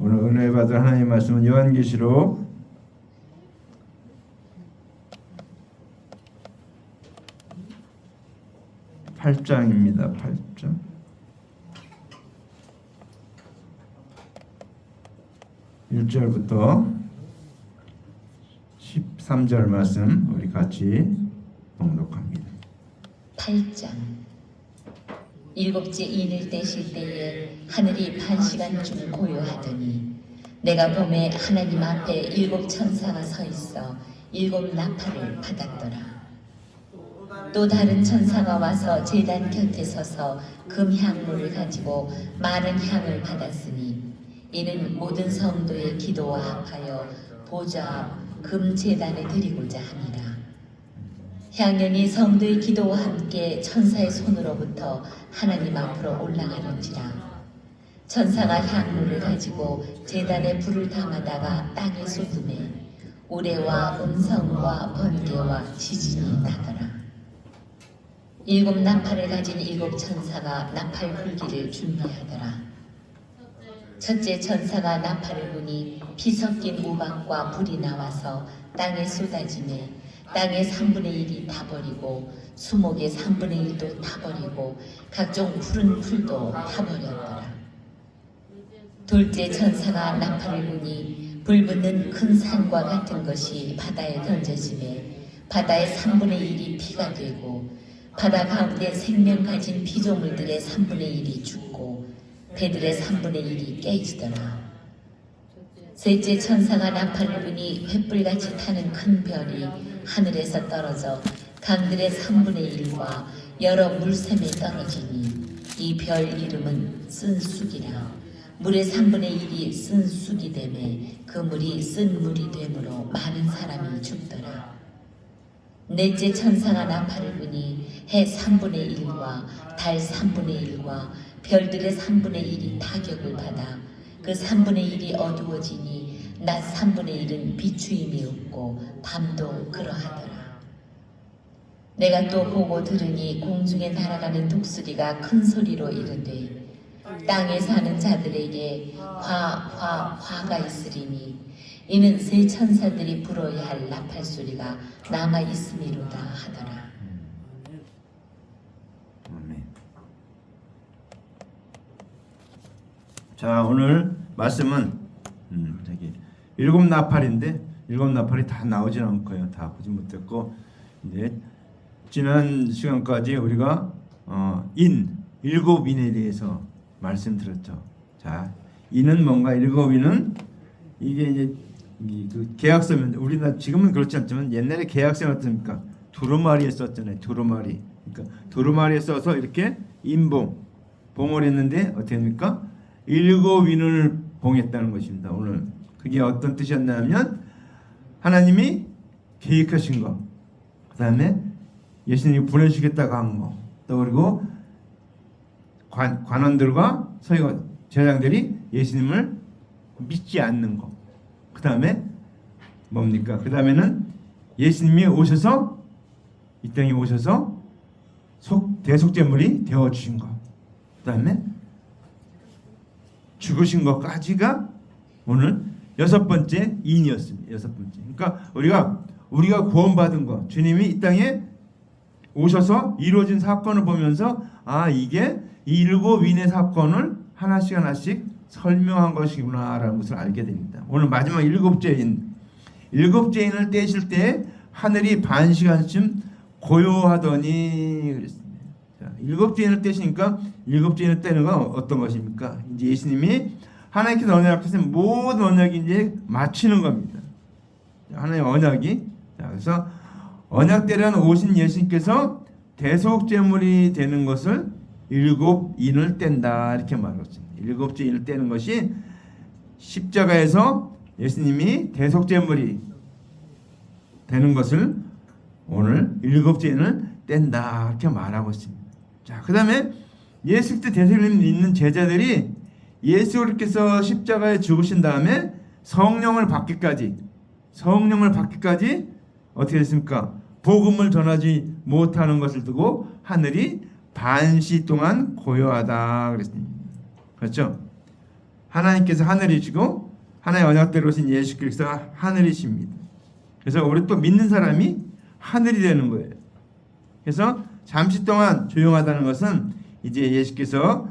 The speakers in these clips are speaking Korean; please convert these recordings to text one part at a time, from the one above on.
오늘 은혜 받을 하나님의 말씀은 요한계시록 8장입니다. 8장. 1절부터 13절 말씀 우리 같이 봉독합니다. 8장. 일곱째 인을 떼실 때에 하늘이 반시간쯤 고요하더니 내가 보매 하나님 앞에 일곱 천사가 서 있어 일곱 나팔을 받았더라. 또 다른 천사가 와서 제단 곁에 서서 금향물을 가지고 많은 향을 받았으니 이는 모든 성도의 기도와 합하여 보좌 앞 금제단에 드리고자 함이라. 향연이 성도의 기도와 함께 천사의 손으로부터 하나님 앞으로 올라가는지라. 천사가 향물을 가지고 제단에 불을 담아다가 땅에 쏟음에 우레와 음성과 번개와 지진이 나더라. 일곱 나팔을 가진 일곱 천사가 나팔 불기를 준비하더라. 첫째 천사가 나팔을 부니 피 섞인 우박과 불이 나와서 땅에 쏟아지매 땅의 3분의 1이 타버리고 수목의 3분의 1도 타버리고 각종 푸른 풀도 타버렸더라. 둘째 천사가 나팔을 부니 불붙는 큰 산과 같은 것이 바다에 던져지매 바다의 3분의 1이 피가 되고 바다 가운데 생명 가진 피조물들의 3분의 1이 죽고 배들의 3분의 1이 깨지더라. 셋째 천사가 나팔을 부니 횃불같이 타는 큰 별이 하늘에서 떨어져 강들의 3분의 1과 여러 물샘에 떨어지니 이 별 이름은 쓴 쑥이라. 물의 3분의 1이 쓴 쑥이 되매 그 물이 쓴 물이 되므로 많은 사람이 죽더라. 넷째 천사가 나팔을 부니 해 3분의 1과 달 3분의 1과 별들의 3분의 1이 타격을 받아 그 3분의 1이 어두워지니 낮 3분의 1은 비추임이 없고 밤도 그러하더라. 내가 또 보고 들으니 공중에 날아가는 독수리가 큰 소리로 이르되 땅에 사는 자들에게 화가 있으리니 이는 세 천사들이 불어야 할 나팔 소리가 남아 있음이로다 하더라. 아멘. 자, 오늘 말씀은 저기 일곱 나팔인데 일곱 나팔이 다 나오진 않고요. 다 보지 못했고 이제 지난 시간까지 우리가 일곱 인에 대해서 말씀드렸죠. 자, 인은 뭔가 일곱 인은 이게 이제 그 계약서면 우리나라 지금은 그렇지 않지만 옛날에 계약서는 어떻습니까? 두루마리에 썼잖아요. 두루마리. 그러니까 두루마리에 써서 이렇게 봉을 했는데 어떻게 됩니까? 일곱 인을 봉했다는 것입니다. 오늘 그게 어떤 뜻이었냐면 하나님이 계획하신 거, 그 다음에 예수님이 보내주겠다고 한 거, 또 그리고 관원들과 서기관 제사장들이 예수님을 믿지 않는 거, 그 다음에 뭡니까? 그 다음에는 예수님이 오셔서 이 땅에 오셔서 대속제물이 되어 주신 거, 그 다음에 죽으신 것까지가 오늘 여섯 번째 인이었습니다. 여섯 번째. 그러니까 우리가 구원받은 거, 주님이 이 땅에 오셔서 이루어진 사건을 보면서 이게 이 일곱 인의 사건을 하나씩 설명한 것이구나라는 것을 알게 됩니다. 오늘 마지막 일곱째 인을 떼실 때 하늘이 반시간쯤 고요하더니 그랬습니다. 자, 일곱째 인을 떼시니까 일곱째 인을 떼는 건 어떤 것입니까? 이제 예수님이 하나님께서 언약하신 모든 언약이 이제 마치는 겁니다. 하나님의 언약이. 자, 그래서 언약대로 오신 예수님께서 대속제물이 되는 것을 일곱 인을 뗀다 이렇게 말했습니다. 일곱째 인을 떼는 것이 십자가에서 예수님이 대속제물이 되는 것을 오늘 일곱째 인을 뗀다 이렇게 말하고 있습니다. 자, 그 다음에 예수 그리스도 대속을 믿는 제자들이 예수 그리스도께서 십자가에 죽으신 다음에 성령을 받기까지 어떻게 됐습니까? 복음을 전하지 못하는 것을 두고 하늘이 반시 동안 고요하다 그랬습니다. 그렇죠? 하나님께서 하늘이시고 하나의 언약대로 오신 예수 그리스도가 하늘이십니다. 그래서 우리 또 믿는 사람이 하늘이 되는 거예요. 그래서 잠시 동안 조용하다는 것은 이제 예수께서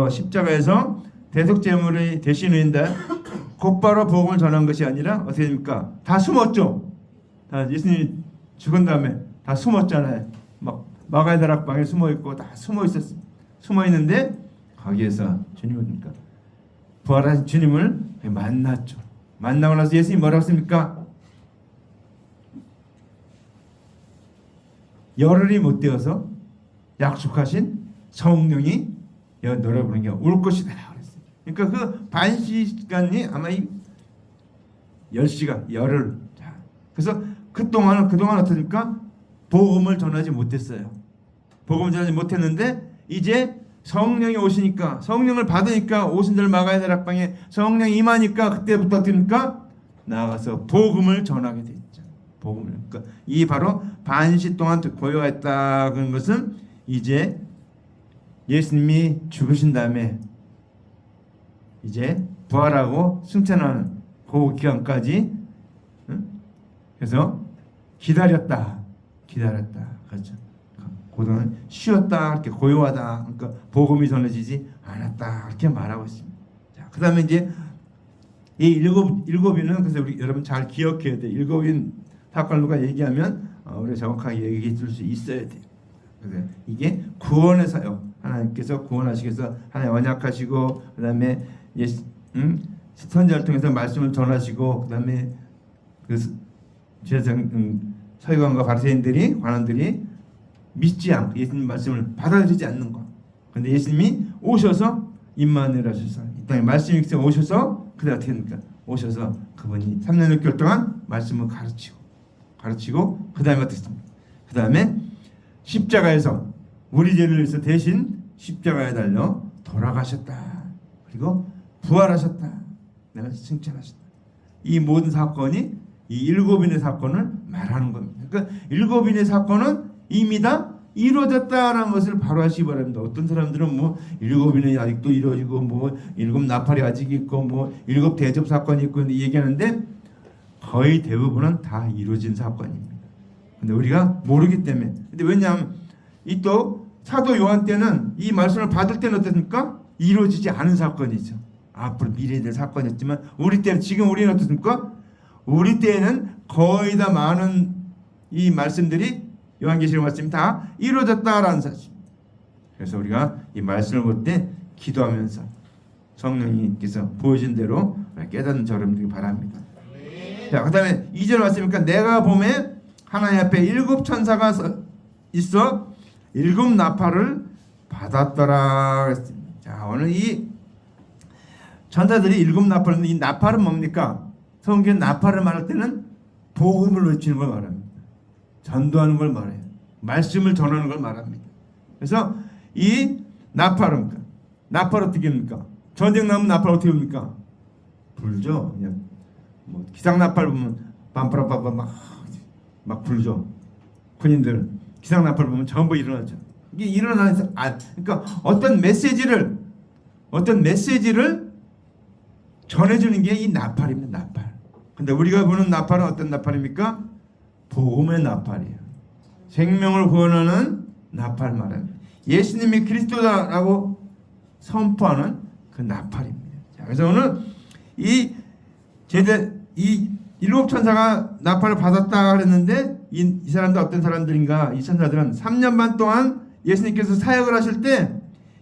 십자가에서 대속제물이 되시는데 곧바로 복음을 전한 것이 아니라 어떻게 됩니까? 다 숨었죠. 다 예수님이 죽은 다음에 다 숨었잖아요. 막 마가의 다락방에 숨어 있고 다 숨어 있는데 거기에서 주님은 부활하신 주님을 만났죠. 만나고 나서 예수님이 뭐라고 했습니까? 열흘이 못 되어서 약속하신 성령이 노래 부르는 게 올 것이다 그랬어요. 그러니까 그 반시간이 아마 이 10시간 열흘. 그래서 그동안 어떻습니까? 복음을 전하지 못했어요. 복음을 전하지 못했는데 이제 성령이 오시니까, 성령을 받으니까, 오신들 마가의 다락방에 성령이 임하니까 그때부터 어떻습니까? 나가서 복음을 전하게 됐죠. 복음을. 그러니까 이 바로 반시 동안 고요했다는 것은 이제 예수님이 죽으신 다음에 이제 부활하고 승천하는 그 기간까지, 그래서 기다렸다. 그렇죠. 그동안 쉬었다, 이렇게 고요하다. 그러니까 복음이 전해지지 않았다, 이렇게 말하고 있습니다. 자, 그다음에 이제 이 일곱인은 그래서 우리 여러분 잘 기억해야 돼. 일곱인 사건을 누가 얘기하면 우리가 정확하게 얘기해 줄 수 있어야 돼요. 그래서 이게 구원의 사역, 하나님께서 구원하시기 위해서 하나님 언약하시고, 그다음에 선지자를 통해서 말씀을 전하시고, 그다음에 그 서기관과 바리새인들이, 관원들이 믿지 않고 예수님 말씀을 받아들이지 않는 것. 그런데 예수님이 오셔서 임마누엘 하셔서 이 땅에 말씀이 오셔서 그때 어떻게 됩니까? 오셔서 그분이 3년 6개월 동안 말씀을 가르치고 그 다음에 어떻게 됩니까? 그 다음에 십자가에서 우리 죄를 위해서 대신 십자가에 달려 돌아가셨다. 그리고 부활하셨다. 내가 칭찬하셨다. 이 모든 사건이 이 일곱인의 사건을 말하는 겁니다. 그러니까 일곱인의 사건은 이미 다 이루어졌다라는 것을 바로 하시기 바랍니다. 어떤 사람들은 뭐 일곱인이 아직도 이루어지고 뭐 일곱 나팔이 아직 있고 뭐 일곱 대접 사건이 있고 얘기하는데 거의 대부분은 다 이루어진 사건입니다. 근데 우리가 모르기 때문에. 근데 왜냐하면 이 또 사도 요한 때는 이 말씀을 받을 때는 어떻습니까? 이루어지지 않은 사건이죠. 앞으로 미래에 될 사건이었지만 우리 때는, 지금 우리는 어떻습니까? 우리 때에는 거의 다 많은 이 말씀들이, 요한계시록 말씀이 다 이루어졌다라는 사실. 그래서 우리가 이 말씀을 볼 때 기도하면서 성령님께서 보여준 대로 깨닫는 저를 되기 바랍니다. 자, 그다음에 2절 말씀이니까 내가 봄에 하나님 앞에 7 천사가 있어 7 나팔을 받았더라 그랬습니다. 자, 오늘 이 천사들이 7 나팔을, 이 나팔은 뭡니까? 성경 나팔을 말할 때는 복음을 외치는 걸 말합니다. 전도하는 걸 말해요. 말씀을 전하는 걸 말합니다. 그래서 이 나팔은, 나팔 어떻게 합니까? 전쟁 나면 나팔 어떻게 합니까? 불죠. 그냥 뭐 기상 나팔 보면 빰빠라빠빠 막 불죠. 군인들 기상 나팔 보면 전부 일어나죠. 이게 일어나서 그러니까 어떤 메시지를 전해주는 게 이 나팔입니다. 나팔. 근데 우리가 보는 나팔은 어떤 나팔입니까? 복음의 나팔이에요. 생명을 구원하는 나팔 말합니다. 예수님이 그리스도다라고 선포하는 그 나팔입니다. 자, 그래서 오늘 이 7 천사가 나팔을 받았다 그랬는데 이 사람들 어떤 사람들인가? 이 천사들은 3년 반 동안 예수님께서 사역을 하실 때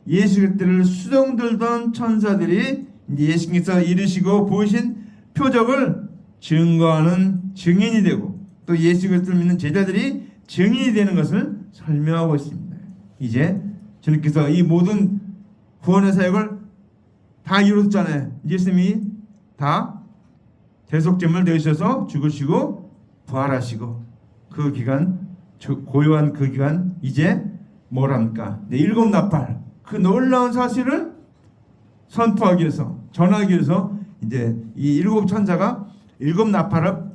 예수 그리스도를 수종들던 천사들이 예수님께서 이루시고 보이신 표적을 증거하는 증인이 되고, 또 예수 그리스도를 믿는 제자들이 증인이 되는 것을 설명하고 있습니다. 이제 주님께서 이 모든 구원의 사역을 다 이루었잖아요. 예수님이 다 대속제물 되셔서 죽으시고 부활하시고 그 기간, 고요한 그 기간 이제 뭐랍니까? 7 나팔, 그 놀라운 사실을 선포하기 위해서, 전하기 위해서 이제 이 7 천사가 7 나팔을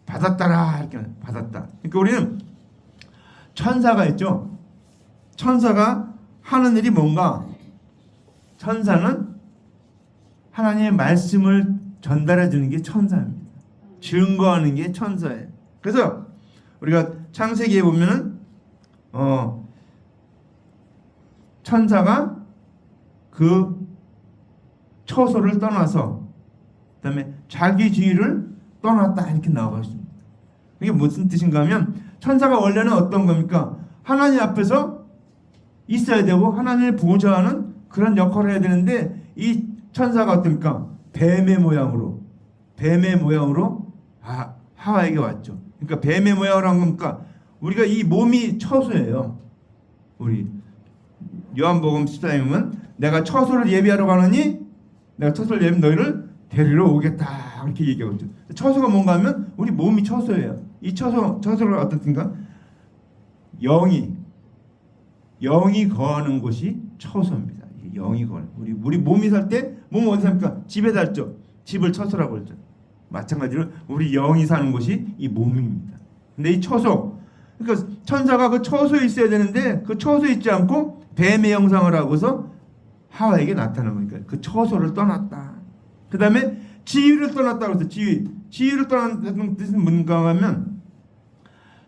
받았다라, 이렇게 받았다. 그러니까 우리는 천사가 있죠. 천사가 하는 일이 뭔가? 천사는 하나님의 말씀을 전달해 주는 게 천사입니다. 증거하는 게 천사예요. 그래서 우리가 창세기에 보면은 천사가 그 처소를 떠나서 그다음에 자기 주위를 떠났다 이렇게 나와 있습니다. 이게 무슨 뜻인가 하면 천사가 원래는 어떤 겁니까? 하나님 앞에서 있어야 되고 하나님을 보좌하는 그런 역할을 해야 되는데 이 천사가 어떻습니까? 뱀의 모양으로 하와에게 왔죠. 그러니까 뱀의 모양으로 한 겁니까? 우리가 이 몸이 처소예요. 우리 요한복음 14장에 보면 내가 처소를 예비하러 가느니 내가 처소를 예비하면 너희를 데리러 오겠다 이렇게 얘기하고 있죠. 처소가 뭔가 하면 우리 몸이 처소예요. 이 처소가 어떻든가 영이 거하는 곳이 처소입니다. 영이 거하는 우리 몸이 살 때 몸은 어디 삽니까? 집에 살죠. 집을 처소라고 그러죠. 마찬가지로 우리 영이 사는 곳이 이 몸입니다. 근데 이 처소, 그러니까 천사가 그 처소에 있어야 되는데 그 처소에 있지 않고 뱀의 형상을 하고서 하와에게 나타나는 거니까 그 처소를 떠났다. 그 다음에 지위를 떠났다고 해서 지위를 떠났다는 뜻은 뭔가 하면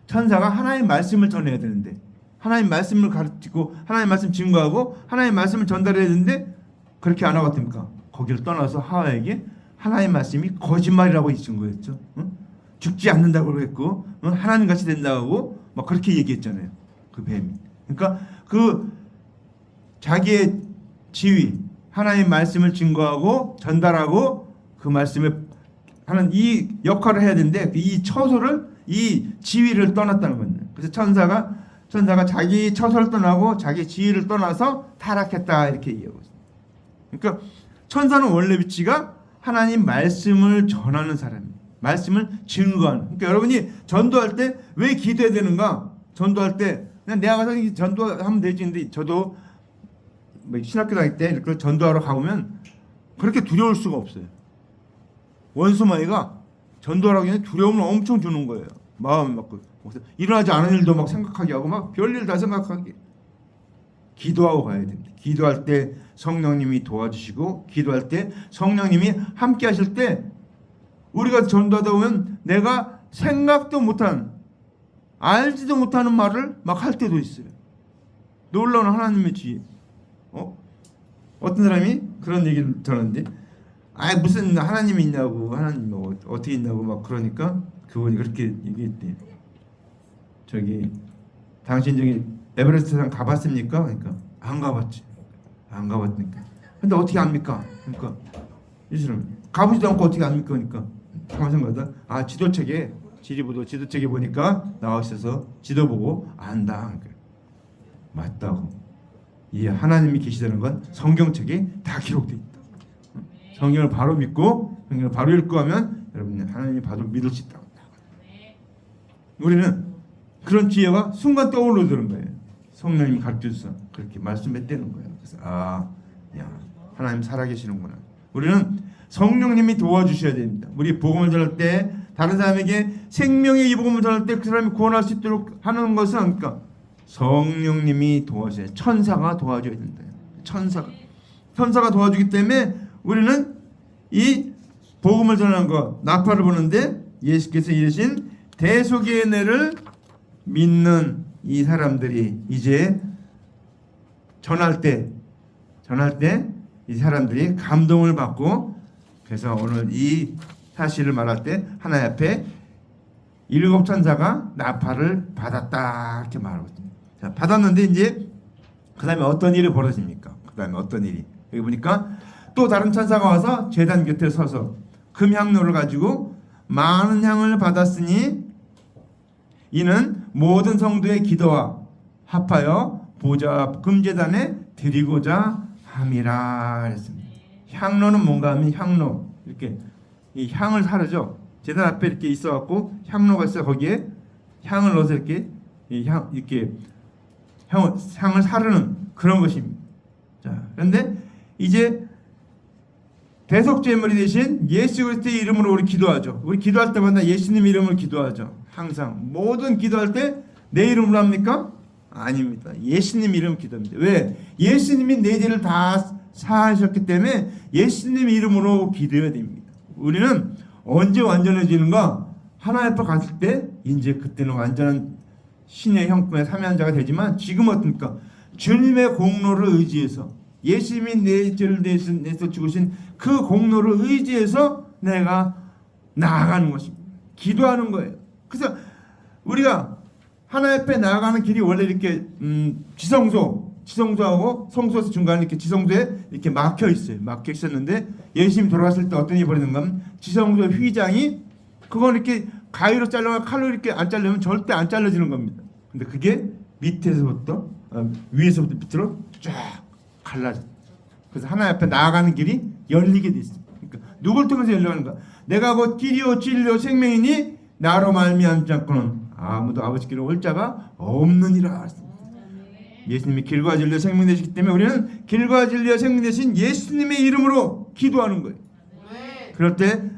천사가 하나님의 말씀을 전해야 되는데 하나님 말씀을 가르치고 하나님 말씀 증거하고 하나님 말씀을 전달해야 되는데 그렇게 안 하고 어떻습니까? 거기를 떠나서 하와에게 하나님 말씀이 거짓말이라고 있은 거였죠. 응? 죽지 않는다고 했고 응? 하나님 같이 된다고 막 그렇게 얘기했잖아요. 그 뱀이. 그러니까 그 자기의 지위 하나님 말씀을 증거하고 전달하고 그 말씀을 하는 이 역할을 해야 되는데 이 처소를 이 지위를 떠났다는 거예요. 그래서 천사가 자기 처소를 떠나고 자기 지위를 떠나서 타락했다 이렇게 얘기하고 있습니다. 그러니까 천사는 원래 위치가 하나님 말씀을 전하는 사람이에요. 말씀을 증거하는. 그러니까 여러분이 전도할 때 왜 기도해야 되는가? 전도할 때 그냥 내가 가서 전도하면 되지. 근데 저도 신학교 다닐 때 이렇게 전도하러 가보면 그렇게 두려울 수가 없어요. 원수마이가 전도하라고 하면 두려움을 엄청 주는 거예요. 마음이 막 일어나지 않은 일도 막 생각하게 하고 막 별일 다 생각하게. 기도하고 가야 됩니다. 기도할 때 성령님이 도와주시고 기도할 때 성령님이 함께 하실 때 우리가 전도하다 보면 내가 생각도 못한 알지도 못하는 말을 막 할 때도 있어요. 놀라운 하나님의 지혜. 어떤 사람이 그런 얘기를 들었는데 무슨 하나님이 있냐고 하나님 어떻게 있냐고 막 그러니까 그분이 그렇게 얘기했대. 저기 당신 저기 에베레스트산 가봤습니까? 그러니까 안 가봤지. 안 가봤으니까. 근데 어떻게 압니까? 그러니까 이 사람 가보지도 않고 어떻게 압니까? 그러니까 가만생각하다 지도책에 보니까 나와 있어서 지도 보고 안다. 그러니까 맞다고. 이 하나님이 계시다는 건 성경책에 다 기록돼 있다. 성경을 바로 믿고 성경을 바로 읽고 하면 여러분 하나님이 바로 믿을 수 있다. 우리는 그런 지혜가 순간 떠오르는 거예요. 성령님이 가르쳐줘서 그렇게 말씀했다는 거예요. 그래서 하나님 살아계시는구나. 우리는 성령님이 도와주셔야 됩니다. 우리 복음을 전할 때 다른 사람에게 생명의 이 복음을 전할 때 그 사람이 구원할 수 있도록 하는 것은 그러니까 성령님이 도와줘야 천사가 도와줘야 된다. 천사가 도와주기 때문에 우리는 이 복음을 전하는 것 나팔을 부는데 예수께서 이르신 대속의 은혜를 믿는 이 사람들이 이제 전할 때 이 사람들이 감동을 받고 그래서 오늘 이 사실을 말할 때 하나님 앞에 7 천사가 나팔을 받았다 이렇게 말하고 있습니다. 자, 받았는데 이제 그 다음에 어떤 일이 벌어집니까? 그 다음에 어떤 일이 여기 보니까 또 다른 천사가 와서 제단 곁에 서서 금향로를 가지고 많은 향을 받았으니 이는 모든 성도의 기도와 합하여 보좌 앞 금제단에 드리고자 함이라 했습니다. 향로는 뭔가 하면 향로 이렇게 이 향을 사르죠. 제단 앞에 이렇게 있어갖고 향로가 있어 거기에 향을 넣어서 이렇게 향을 사르는 그런 것입니다. 자, 그런데 이제 대속제물이 되신 예수 그리스도의 이름으로 우리 기도하죠. 우리 기도할 때마다 예수님 이름으로 기도하죠. 항상 모든 기도할 때 내 이름으로 합니까? 아닙니다. 예수님 이름 기도합니다. 왜? 예수님이 내 죄를 다 사하셨기 때문에 예수님 이름으로 기도해야 됩니다. 우리는 언제 완전해지는가? 하나님 앞에 갔을 때 이제 그때는 완전한 신의 형품의 사면자가 되지만 지금 어떻습니까? 주님의 공로를 의지해서 예수님이 내 죄를 내서 죽으신 그 공로를 의지해서 내가 나아가는 것입니다. 기도하는 거예요. 그래서 우리가 하나님 앞에 나아가는 길이 원래 이렇게 지성소하고 성소에서 중간에 이렇게 지성소에 이렇게 막혀 있어요. 막혀 있었는데 예수님이 돌아갔을 때 어떤 일이 벌어졌는가 하면 지성소 휘장이 그건 이렇게 가위로 잘라가 칼로 이렇게 안 자르면 절대 안 잘라지는 겁니다. 근데 그게 밑에서부터 위에서부터 밑으로 쫙 갈라져. 그래서 하나님 앞에 나아가는 길이 열리게 돼 있어요. 그러니까 누굴 통해서 열려가는가? 내가 곧 길이요 진리요 생명이니 나로 말미암지 않고는 아무도 아버지께로 올 자가 없느니라. 예수님이 길과 진리와 생명 되시기 때문에 우리는 길과 진리와 생명 되신 예수님의 이름으로 기도하는 거예요. 그럴 때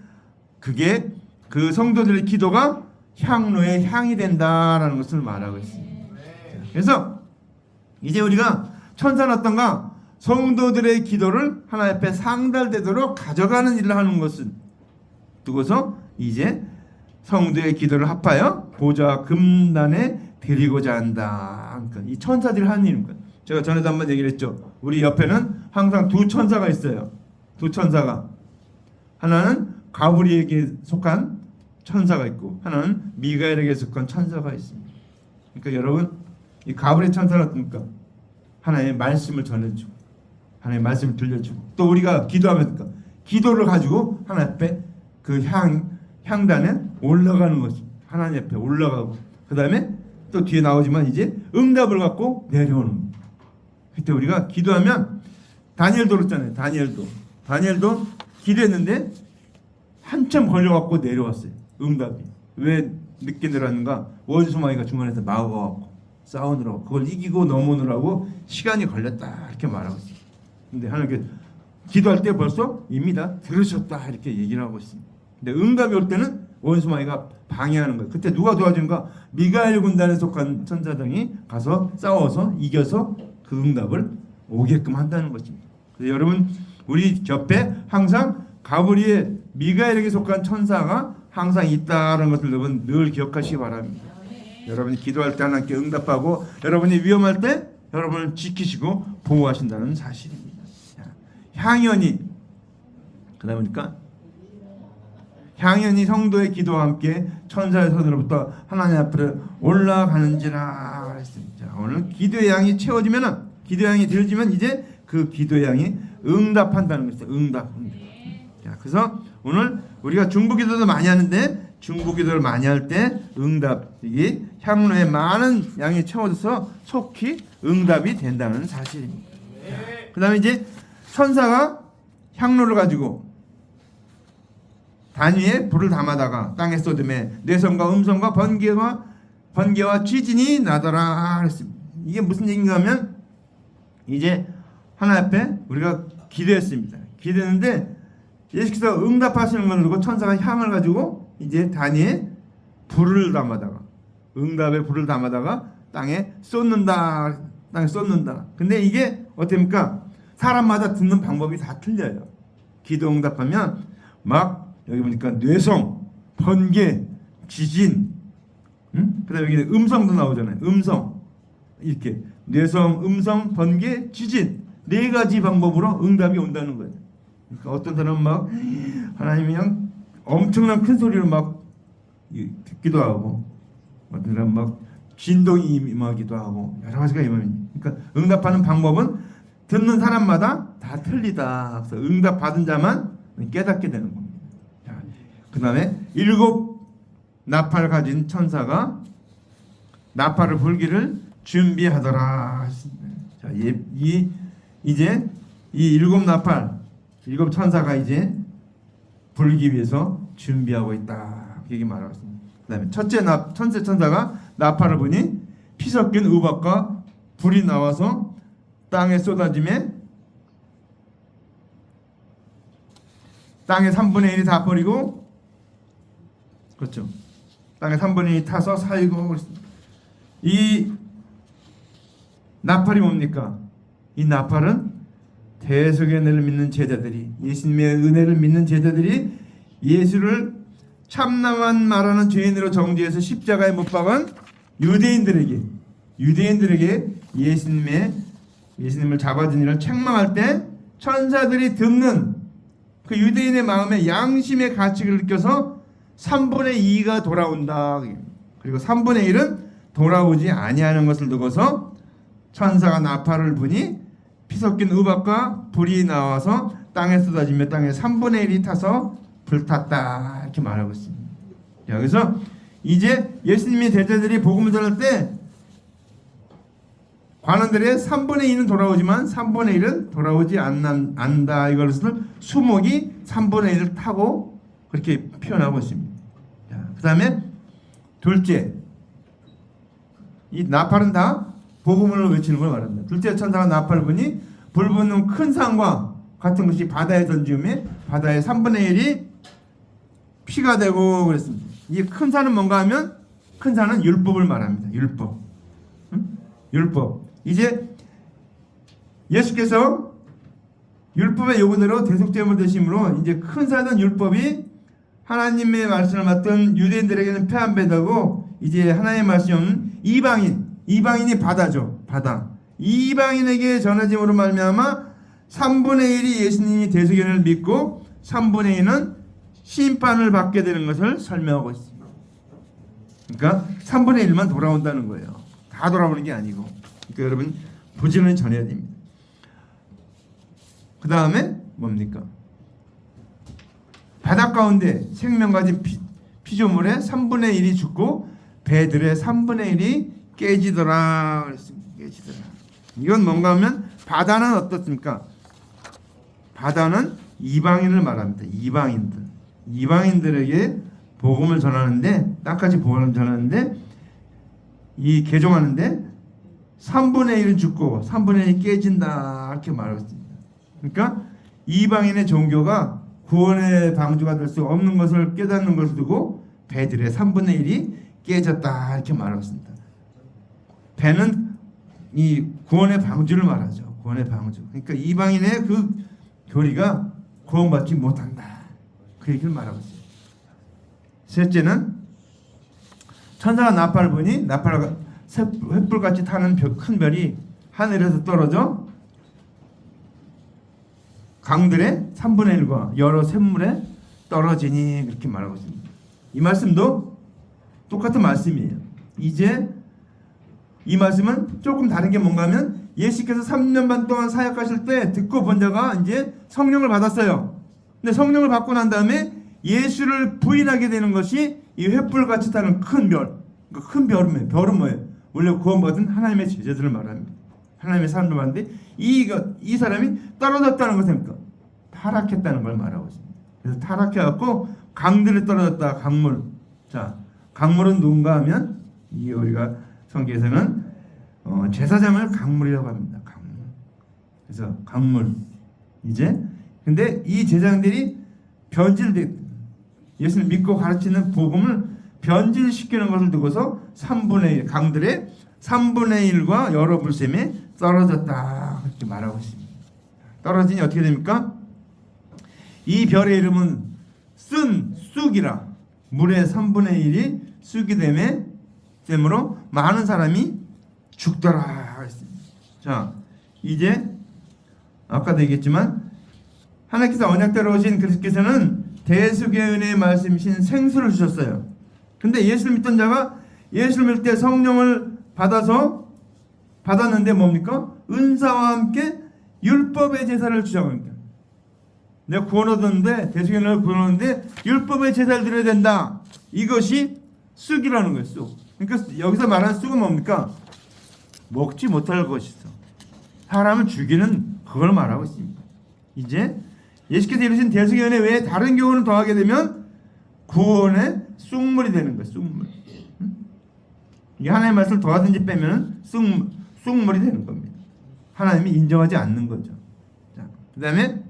그게 그 성도들의 기도가 향로의 향이 된다라는 것을 말하고 있습니다. 그래서 이제 우리가 천사는 어떤가? 성도들의 기도를 하나님 앞에 상달되도록 가져가는 일을 하는 것을 두고서 이제 성도의 기도를 합하여 보좌 금단에 드리고자 한다. 그러니까 이 천사들이 하는 일입니다. 제가 전에도 한번 얘기를 했죠. 우리 옆에는 항상 두 천사가 있어요. 두 천사가. 하나는 가브리엘에게 속한 천사가 있고 하나는 미가엘에게 속한 천사가 있습니다. 그러니까 여러분 이 가브리엘 천사는 어떻습니까? 하나님의 말씀을 전해주고 하나님의 말씀을 들려주고 또 우리가 기도하면 기도를 가지고 하나님 앞에 그 향단에 올라가는 것입니다. 하나님 앞에 올라가고 그 다음에 또 뒤에 나오지만 이제 응답을 갖고 내려오는 겁니다. 그때 우리가 기도하면 다니엘도 그렇잖아요. 다니엘도 기도했는데 한참 걸려갖고 내려왔어요. 응답이. 왜 늦게 내려왔는가? 원수마귀가 중간에서 막아갖고 싸우느라고 그걸 이기고 넘어오느라고 시간이 걸렸다 이렇게 말하고 있어요. 근데 하나님께 기도할 때 벌써 이미 다 들으셨다 이렇게 얘기를 하고 있습니다. 근데 응답이 올 때는 원수마귀가 방해하는 거예요. 그때 누가 도와주는가? 미가엘 군단에 속한 천사들이 가서 싸워서 이겨서 그 응답을 오게끔 한다는 것입니다. 그래서 여러분 우리 곁에 항상 가브리엘 미가엘에게 속한 천사가 항상 있다는 것을 여러분 늘 기억하시기 바랍니다. 여러분이 기도할 때 하나님께 응답하고 여러분이 위험할 때 여러분을 지키시고 보호하신다는 사실입니다. 향연이 그다음이니까 향연이 성도의 기도와 함께 천사의 손으로부터 하나님 앞으로 올라가는지라 했습니다. 오늘 기도의 양이 채워지면은 기도의 양이 들어지면 이제 그 기도의 양이 응답한다는 것이죠. 응답. 자, 그래서 오늘 우리가 중보기도도 많이 하는데 중보기도를 많이 할 때 응답이 향로에 많은 양이 채워져서 속히 응답이 된다는 사실입니다. 그 다음에 이제 천사가 향로를 가지고 단위에 불을 담아다가 땅에 쏟음에 뇌성과 음성과 번개와 지진이 나더라 했습니다. 이게 무슨 얘기인가 하면 이제 하나님 앞에 우리가 기도했습니다. 기도했는데 예수께서 응답하시는 걸 두고 천사가 향을 가지고 이제 단위에 불을 담아다가 응답에 불을 담아다가 땅에 쏟는다. 근데 이게 어떻습니까? 사람마다 듣는 방법이 다 틀려요. 기도 응답하면 막 여기 보니까 뇌성, 번개, 지진, 그다음에 여기 음성도 나오잖아요. 음성 이렇게 뇌성, 음성, 번개, 지진 네 가지 방법으로 응답이 온다는 거예요. 그러니까 어떤 사람은 막 하나님이 그냥 엄청난 큰 소리로 막 듣기도 하고 어떤 사람은 막 진동이 임하기도 하고 여러 가지가 임합니다. 그러니까 응답하는 방법은 듣는 사람마다 다 틀리다. 그래서 응답 받은 자만 깨닫게 되는 겁니다. 그 다음에 7 나팔 가진 천사가 나팔을 불기를 준비하더라. 자, 이제 이 7 나팔 7 천사가 이제 불기 위해서 준비하고 있다. 이렇게 말하고 있습니다. 그 다음에 첫째 천사가 나팔을 부니 피 섞인 우박과 불이 나와서 땅에 쏟아짐에 땅의 3분의 1이 다 버리고 그렇죠. 땅의 3분의 1이 타서 살고 이 나팔이 뭡니까? 이 나팔은 대속의 은혜를 믿는 제자들이, 예수님의 은혜를 믿는 제자들이 예수를 참나만 말하는 죄인으로 정죄해서 십자가에 못 박은 유대인들에게 예수님을 잡아준 일을 책망할 때 천사들이 듣는 그 유대인의 마음에 양심의 가치를 느껴서 3분의 2가 돌아온다. 그리고 3분의 1은 돌아오지 아니하는 것을 두고서 천사가 나팔을 부니 피 섞인 우박과 불이 나와서 땅에 쏟아지며 땅에 3분의 1이 타서 불탔다. 이렇게 말하고 있습니다. 여기서 이제 예수님의 제자들이 복음을 전할 때 관원들의 3분의 2는 돌아오지만 3분의 1은 돌아오지 않는다. 이것을 수목이 3분의 1을 타고 그렇게 표현하고 있습니다. 그 다음에 둘째, 이 나팔은 다 복음을 외치는 걸 말합니다. 둘째 천사가 나팔을 부니 불 붙는 큰 산과 같은 것이 바다에 던지음에 바다의 3분의 1이 피가 되고 그랬습니다. 이 큰 산은 뭔가 하면 큰 산은 율법을 말합니다. 율법. 율법. 이제 예수께서 율법의 요구대로 대속제물 되심으로 이제 큰 산은 율법이 하나님의 말씀을 맡은 유대인들에게는 폐한배되고 이제 하나님의 말씀이 없는 이방인이 바다죠. 바다. 이방인에게 전해짐으로 말미암아 3분의 1이 예수님이 대속의 은혜를 믿고 3분의 2는 심판을 받게 되는 것을 설명하고 있습니다. 그러니까 3분의 1만 돌아온다는 거예요. 다 돌아오는 게 아니고. 그러니까 여러분 부지런히 전해야 됩니다. 그 다음에 뭡니까? 바닷 가운데 생명 가진 피조물의 3분의 1이 죽고 배들의 3분의 1이 깨지더라 그랬습니다. 깨지더라. 이건 뭔가 하면 바다는 어떻습니까? 바다는 이방인을 말합니다. 이방인들에게 복음을 전하는데 땅까지 복음을 전하는데 이 개종하는데 3분의 1은 죽고 3분의 1이 깨진다 이렇게 말하고 있습니다. 그러니까 이방인의 종교가 구원의 방주가 될 수 없는 것을 깨닫는 것을 두고 배들의 3분의 1이 깨졌다 이렇게 말하고 있습니다. 배는 이 구원의 방주를 말하죠. 구원의 방주. 그러니까 이방인의 그 교리가 구원받지 못한다. 그 얘기를 말하고 있어요. 셋째는 천사가 나팔을 부니 나팔 횃불같이 타는 큰 별이 하늘에서 떨어져 강들의 3분의 1과 여러 샘물에 떨어지니 그렇게 말하고 있습니다. 이 말씀도 똑같은 말씀이에요. 이제 이 말씀은 조금 다른 게 뭔가 하면 예수께서 3년 반 동안 사역하실 때 듣고 본 자가 이제 성령을 받았어요. 근데 성령을 받고 난 다음에 예수를 부인하게 되는 것이 이 횃불같이 타는 큰 별. 그러니까 큰 별은 뭐예요? 원래 구원받은 하나님의 제자들을 말합니다. 하나님의 사람들 말하는데 이 사람이 떨어졌다는 것입니까? 타락했다는 걸 말하고 있습니다. 그래서 타락해갖고 강들에 떨어졌다. 강물. 자, 강물은 누군가 하면 이게 우리가 성경에서는 제사장을 강물이라고 합니다. 강물. 그래서 강물. 이제 근데 이 제사장들이 예수를 믿고 가르치는 복음을 변질시키는 것을 두고서 3분의 1 강들의 3분의 1과 여러 불샘에 떨어졌다 이렇게 말하고 있습니다. 떨어지니 어떻게 됩니까? 이 별의 이름은 쑥이라 물의 3분의 1이 쑥이 되므로 많은 사람이 죽더라 했습니다. 자, 이제 아까도 얘기했지만 하나님께서 언약대로 오신 그리스도께서는 대속의 은혜의 말씀이신 생수를 주셨어요. 근데 예수를 믿던 자가 예수를 믿을 때 성령을 받았는데 뭡니까? 은사와 함께 율법의 제사를 주자고 합니다. 내가 구원 얻었는데 대속의 은혜를 구원 얻었는데 율법의 제사를 드려야 된다. 이것이 쑥이라는 거예요. 쑥. 그러니까 여기서 말하는 쑥은 뭡니까? 먹지 못할 것이 있어. 사람을 죽이는 그걸 말하고 있습니다. 이제 예수께서 이루신 대속의 은혜 외에 다른 교훈을 더하게 되면 구원의 쑥물이 되는 거예요. 쑥물. 이 하나님의 말씀을 더하든지 빼면 쑥물이 되는 겁니다. 하나님이 인정하지 않는 거죠. 자, 그 다음에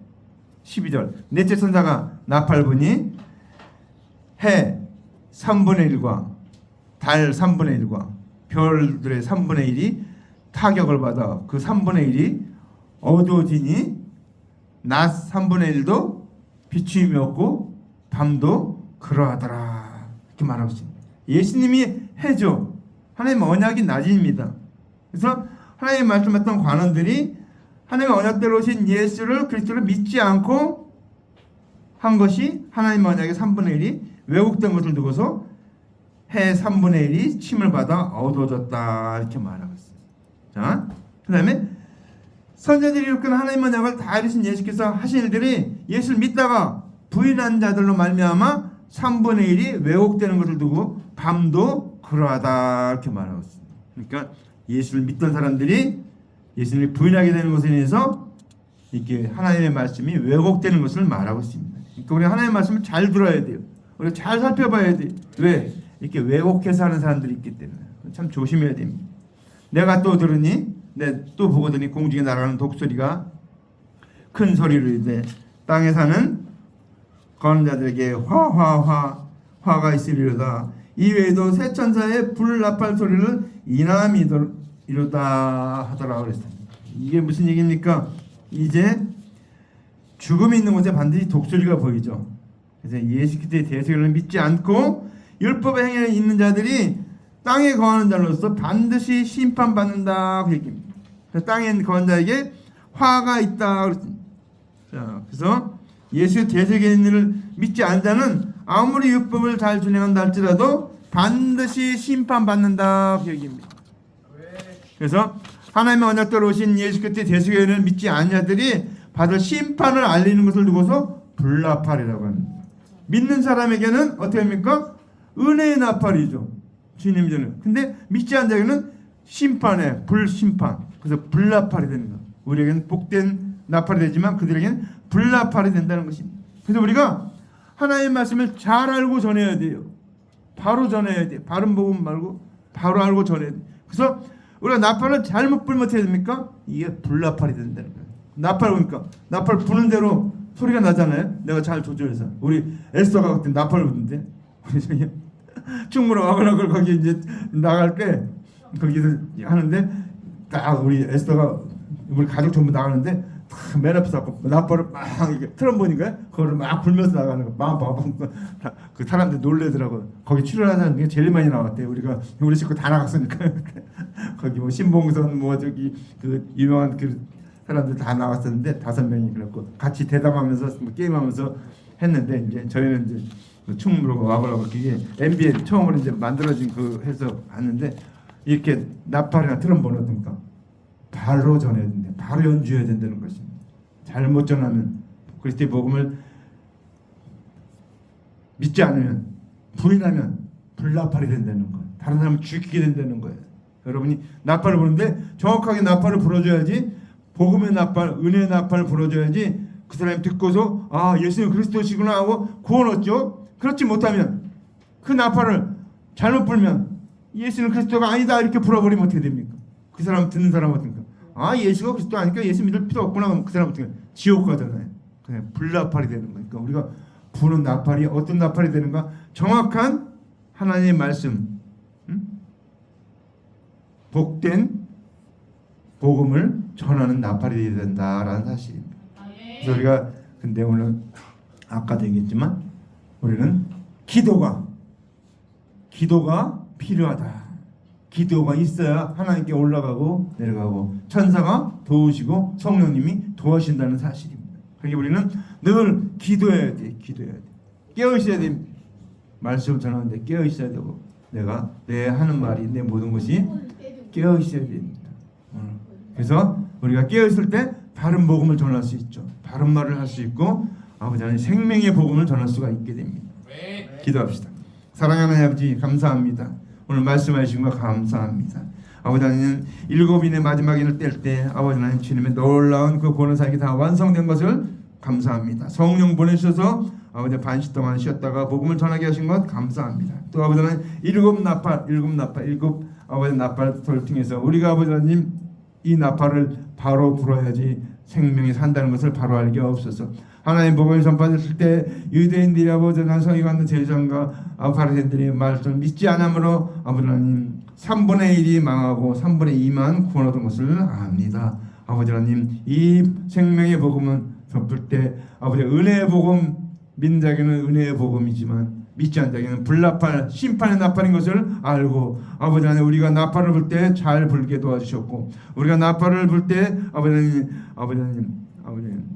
12절 넷째 천사가 나팔 부니 해 3분의 1과 달 3분의 1과 별들의 3분의 1이 타격을 받아 그 3분의 1이 어두워지니 낮 3분의 1도 비추임이 없고 밤도 그러하더라 이렇게 말하고 있습니다. 예수님이 해죠. 하나님의 언약이 낮입니다. 그래서 하나님의 말씀했던 관원들이 하나님의 언약대로 오신 예수를 그리스도를 믿지 않고 한 것이 하나님의 언약의 3분의 1이 왜곡된 것을 두고서 해 3분의 1이 침을 받아 어두워졌다 이렇게 말하고 있어요. 자, 그 다음에 선자들이 이끌은 하나님의 언약을 다 이루신 예수께서 하신 일들이 예수를 믿다가 부인한 자들로 말미암아 3분의 1이 왜곡되는 것을 두고 밤도 그러하다 이렇게 말하고 있습니다. 그러니까 예수를 믿던 사람들이 예수를 부인하게 되는 것에 인해서 이렇게 하나님의 말씀이 왜곡되는 것을 말하고 있습니다. 그러니까 우리 하나님의 말씀을 잘 들어야 돼요. 우리가 잘 살펴봐야 돼요. 왜? 이렇게 왜곡해서 하는 사람들이 있기 때문에 참 조심해야 됩니다. 내가 또 들으니 또 보거더니 공중에 날아가는 독수리가 큰 소리로 이르되 땅에 사는 거하는 자들에게 화가 있으리로다. 이외에도 새 천사의 불나팔 소리를 이남이 이루다 하더라 그랬습니다. 이게 무슨 얘기입니까? 이제 죽음이 있는 곳에 반드시 독수리가 보이죠. 그래서 예수 그리스도의 대속을 믿지 않고 율법의 행위에 있는 자들이 땅에 거하는 자로서 반드시 심판받는다 그 얘기입니다. 그래서 땅에 거하는 자에게 화가 있다 그랬습니다. 자, 그래서 예수의 대속의 행위를 믿지 않는 자는 아무리 율법을 잘 준행한다 할지라도 반드시 심판받는다 그 얘기입니다. 그래서 하나님의 언약대로 오신 예수 그리스도의 대속의 은혜를 믿지 않는 자들이 받을 심판을 알리는 것을 두고서 불나팔이라고 합니다. 믿는 사람에게는 어떻게 합니까? 은혜의 나팔이죠. 주님 전에. 근데 믿지 않는 자에게는 심판의 불심판. 그래서 불나팔이 되는 거. 우리에게는 복된 나팔이 되지만 그들에게는 불나팔이 된다는 것입니다. 그래서 우리가 하나님의 말씀을 잘 알고 전해야 돼요. 바로 전해야 돼요. 바른 복음 말고 바로 알고 전해야 돼요. 그래서 우리가 나팔을 잘못 불면 어떻게 됩니까? 이게 불나팔이 된다는 거예요. 나팔 보니까 나팔 부는 대로 소리가 나잖아요. 내가 잘 조절해서 우리 에스더가 그때 나팔 부는데 우리 저기 충무로 와글와글 거기 이제 나갈 때 거기서 하는데 딱 우리 에스더가 우리 가족 전부 나가는데 맨 앞에서 나팔을 막 이렇게 트럼본인가 그거를 막 불면서 나가는 거 막 그 사람들 놀래더라고. 거기 출연하는 사람이 제일 많이 나왔대요. 우리 식구 다 나갔으니까 거기 뭐 신봉선 뭐 저기 그 유명한 그 사람들 다 나왔었는데 5명이 그랬고 같이 대담하면서 뭐 게임하면서 했는데 이제 저희는 이제 그 충무로 와보라고 그게 MBN 처음으로 이제 만들어진 그 해서 봤는데 이렇게 나팔이나 트럼본 어떤가 바로 전해야 된다. 바로 연주해야 된다는 것입니다. 잘못 전하면 그리스도의 복음을 믿지 않으면 부인하면 불나팔이 된다는 거예요. 다른 사람을 죽이게 된다는 거예요. 여러분이 나팔을 부는데 정확하게 나팔을 불어줘야지 복음의 나팔, 은혜의 나팔을 불어줘야지 그 사람이 듣고서 아 예수님 그리스도시구나 하고 구원 얻죠. 그렇지 못하면 그 나팔을 잘못 불면 예수는 그리스도가 아니다 이렇게 불어버리면 어떻게 됩니까? 그 사람 듣는 사람 어떻습니까? 아 예수가 그리스도 아니까 예수 믿을 필요 없구나 하면 그 사람 어떻게 지옥 가잖아요. 그냥 불나팔이 되는 거니까 우리가 부는 나팔이 어떤 나팔이 되는가? 정확한 하나님의 말씀, 복된 복음을 전하는 나팔이 되어야 된다라는 사실입니다. 그래서 우리가 근데 오늘 아까도 얘기했지만 우리는 기도가 필요하다. 기도가 있어야 하나님께 올라가고 내려가고 천사가 도우시고 성령님이 도와신다는 사실입니다. 그러니까 우리는 늘 기도해야 돼. 깨어 있어야 돼. 말씀 전하는데 깨어 있어야 되고 내가 내 하는 말이 내 모든 것이 깨어 있어야 됩니다. 그래서 우리가 깨어 있을 때 바른 복음을 전할 수 있죠. 바른 말을 할 수 있고 아버지 하나님 생명의 복음을 전할 수가 있게 됩니다. 기도합시다. 사랑하는 아버지 감사합니다. 오늘 말씀하신 거 감사합니다. 아버지 하나님 7인의 마지막 인을 뗄 때 아버지 하나님 주님의 놀라운 그 구원 사역이 다 완성된 것을 감사합니다. 성령 보내셔서 아버지 반시 동안 쉬었다가 복음을 전하게 하신 것 감사합니다. 또 아버지 하나님 7 아버지 나팔을 통해서 우리가 아버지 하나님 이 나팔을 바로 불어야지 생명이 산다는 것을 바로 알게 없어서 하나님 복음을 전파했을 때 유대인들이 아버지 하나님 성이 받는 제사장과 바리새인들이 말씀을 믿지 않으므로 아버지 하나님 3분의 1이 망하고 3분의 2만 구원 얻은 것을 압니다. 아버지 하나님 이 생명의 복음은 덮을 때 아버지 은혜의 복음 믿는 자에게는 은혜의 복음이지만 믿지 않는 자에게는 불나팔 심판의 나팔인 것을 알고 아버지 하나님 우리가 나팔을 불 때 잘 불게 도와주셨고 우리가 나팔을 불 때 아버지 하나님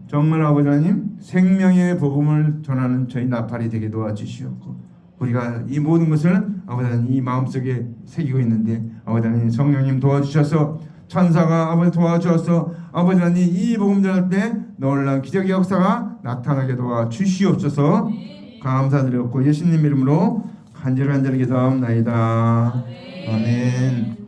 정말 아버지 하나님 생명의 복음을 전하는 저희 나팔이 되게 도와주시었고 우리가 이 모든 것을 아버지 하나님 이 마음속에 새기고 있는데 아버지 하나님 성령님 도와주셔서 천사가 아버지 도와주셔서 아버지 하나님 이 복음 전할 때 놀라운 기적의 역사가 나타나게 도와주시옵소서. 감사드렸고 예수님 이름으로 간절히 기도하옵나이다. 아멘.